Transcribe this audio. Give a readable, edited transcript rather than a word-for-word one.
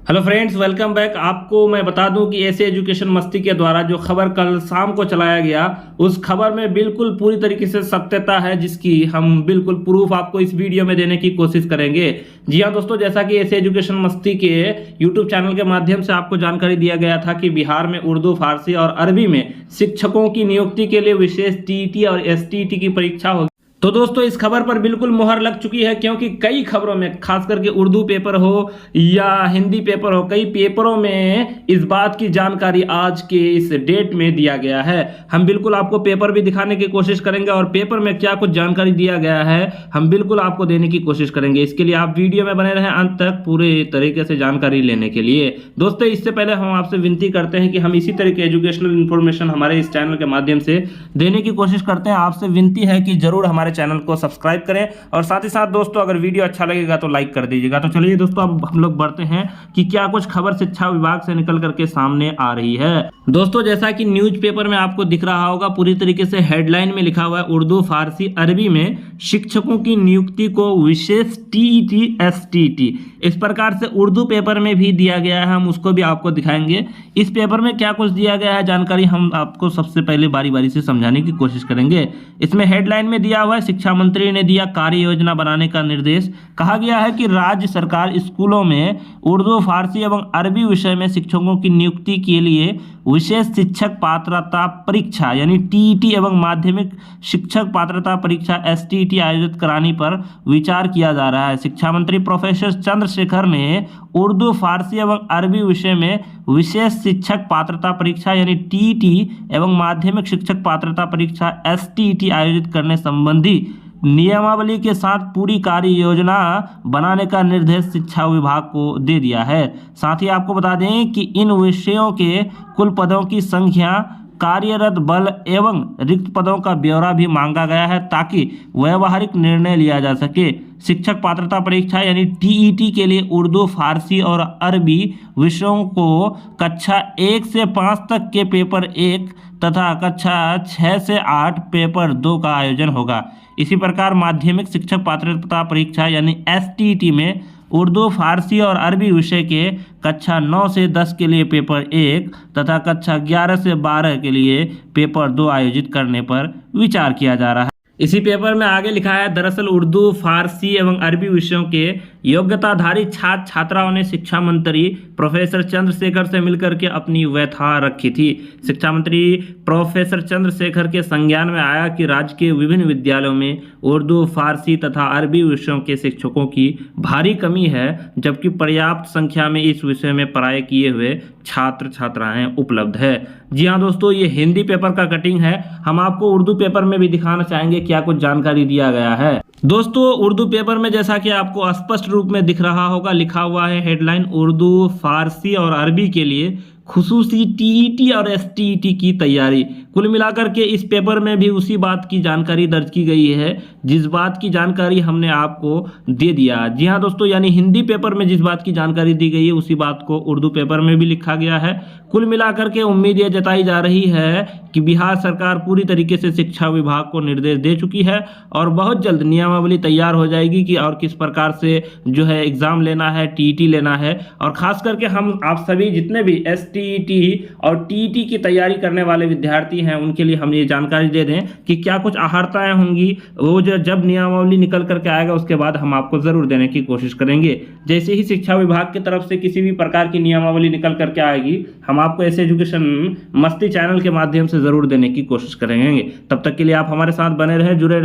Hello friends, welcome back. आपको मैं बता दूं कि ऐसे एजुकेशन मस्ती के द्वारा जो खबर कल शाम को चलाया गया, उस खबर में बिल्कुल पूरी तरीके से सत्यता है, जिसकी हम बिल्कुल प्रूफ आपको इस वीडियो में देने की कोशिश करेंगे। जी हाँ दोस्तों, जैसा कि ऐसे एजुकेशन मस्ती के यूट्यूब चैनल के माध्यम से आपको जानकारी दिया गया था कि बिहार में उर्दू, फारसी और अरबी में शिक्षकों की नियुक्ति के लिए विशेष टीईटी और एसटीईटी की परीक्षा होगी। तो दोस्तों, इस खबर पर बिल्कुल मुहर लग चुकी है, क्योंकि कई खबरों में, खास करके उर्दू पेपर हो या हिंदी पेपर हो, कई पेपरों में इस बात की जानकारी आज के इस डेट में दिया गया है। हम बिल्कुल आपको पेपर भी दिखाने की कोशिश करेंगे और पेपर में क्या कुछ जानकारी दिया गया है हम बिल्कुल आपको देने की कोशिश करेंगे। इसके लिए आप वीडियो में बने रहें अंत तक पूरे तरीके से जानकारी लेने के लिए। दोस्तों, इससे पहले हम आपसे विनती करते हैं कि हम इसी तरह की एजुकेशनल इंफॉर्मेशन हमारे इस चैनल के माध्यम से देने की कोशिश करते हैं। आपसे विनती है कि जरूर हमारे चैनल को सब्सक्राइब करें और साथ ही साथ दोस्तों, अगर वीडियो अच्छा लगेगा तो लाइक कर दीजिएगा। तो चलिए दोस्तों, अब हम लोग बढ़ते हैं कि क्या कुछ खबर शिक्षा विभाग से निकल करके सामने आ रही है। दोस्तों, जैसा कि न्यूज पेपर में आपको दिख रहा होगा, पूरी तरीके से हेडलाइन में लिखा हुआ है, उर्दू, फारसी, अरबी में शिक्षकों की नियुक्ति को विशेष टीईटी एसटीईटी। इस प्रकार से उर्दू पेपर में भी दिया गया है, हम उसको भी आपको दिखाएंगे। इस पेपर में क्या कुछ दिया गया है जानकारी हम आपको सबसे पहले बारी बारी से समझाने की कोशिश करेंगे। इसमें हेडलाइन में दिया हुआ है, शिक्षा मंत्री ने दिया कार्य योजना बनाने का निर्देश। कहा गया है कि राज्य सरकार स्कूलों में उर्दू, फारसी एवं अरबी विषय में शिक्षकों की नियुक्ति के लिए विशेष शिक्षक पात्रता परीक्षा यानी टीईटी एवं माध्यमिक शिक्षक पात्रता परीक्षा एसटीईटी आयोजित कराने पर विचार किया जा रहा है। शिक्षा मंत्री प्रोफेसर चंद्रशेखर ने उर्दू, फारसी एवं अरबी विषय में विशेष शिक्षक पात्रता परीक्षा यानी टीईटी एवं माध्यमिक शिक्षक पात्रता परीक्षा एसटीईटी आयोजित करने संबंधी नियमावली के साथ पूरी कार्य योजना बनाने का निर्देश शिक्षा विभाग को दे दिया है। साथ ही आपको बता दें कि इन विषयों के कुल पदों की संख्या, कार्यरत बल एवं रिक्त पदों का ब्यौरा भी मांगा गया है, ताकि व्यवहारिक निर्णय लिया जा सके। शिक्षक पात्रता परीक्षा यानी टीईटी के लिए उर्दू, फारसी और अरबी विषयों को कक्षा 1 से 5 तक के पेपर 1 तथा कक्षा 6 से 8 पेपर 2 का आयोजन होगा। इसी प्रकार माध्यमिक शिक्षक पात्रता परीक्षा यानी एसटीईटी में उर्दू, फारसी और अरबी विषय के कक्षा 9 से 10 के लिए पेपर 1 तथा कक्षा 11 से 12 के लिए पेपर 2 आयोजित करने पर विचार किया जा रहा है। इसी पेपर में आगे लिखा है, दरअसल उर्दू, फारसी एवं अरबी विषयों के योग्यताधारी छात्र छात्राओं ने शिक्षा मंत्री प्रोफेसर चंद्रशेखर से मिलकर के अपनी व्यथा रखी थी। शिक्षा मंत्री प्रोफेसर चंद्रशेखर के संज्ञान में आया कि राज्य के विभिन्न विद्यालयों में उर्दू, फारसी तथा अरबी विषयों के शिक्षकों की भारी कमी है, जबकि पर्याप्त संख्या में इस विषय में पढ़ाई किए हुए छात्र छात्राएं उपलब्ध है। जी हाँ दोस्तों, ये हिंदी पेपर का कटिंग है। हम आपको उर्दू पेपर में भी दिखाना चाहेंगे क्या कुछ जानकारी दिया गया है। दोस्तों, उर्दू पेपर में जैसा कि आपको स्पष्ट रूप में दिख रहा होगा, लिखा हुआ है हेडलाइन, उर्दू, फारसी और अरबी के लिए खुसूसी टीईटी और एसटीईटी की तैयारी। कुल मिलाकर के इस पेपर में भी उसी बात की जानकारी दर्ज की गई है जिस बात की जानकारी हमने आपको दे दिया। जी हाँ दोस्तों, यानी हिंदी पेपर में जिस बात की जानकारी दी गई है उसी बात को उर्दू पेपर में भी लिखा गया है। कुल मिलाकर के उम्मीद ये जताई जा रही है कि बिहार सरकार पूरी तरीके से शिक्षा विभाग को निर्देश दे चुकी है और बहुत जल्द नियमावली तैयार हो जाएगी कि और किस प्रकार से जो है एग्जाम लेना है, टीईटी लेना है। और खास करके हम आप सभी जितने भी एसटीईटी और टीईटी की तैयारी करने वाले विद्यार्थी हैं उनके लिए हम ये जानकारी दे दें कि क्या कुछ अहर्ताएं होंगी, वो जो जब नियमावली निकल करके आएगा उसके बाद हम आपको जरूर देने की कोशिश करेंगे। जैसे ही शिक्षा विभाग की तरफ से किसी भी प्रकार की नियमावली निकल करके आएगी, हम आपको ऐसे एजुकेशन मस्ती चैनल के माध्यम से जरूर देने की कोशिश करेंगे। तब तक के लिए आप हमारे साथ बने रहें, जुड़े रहें।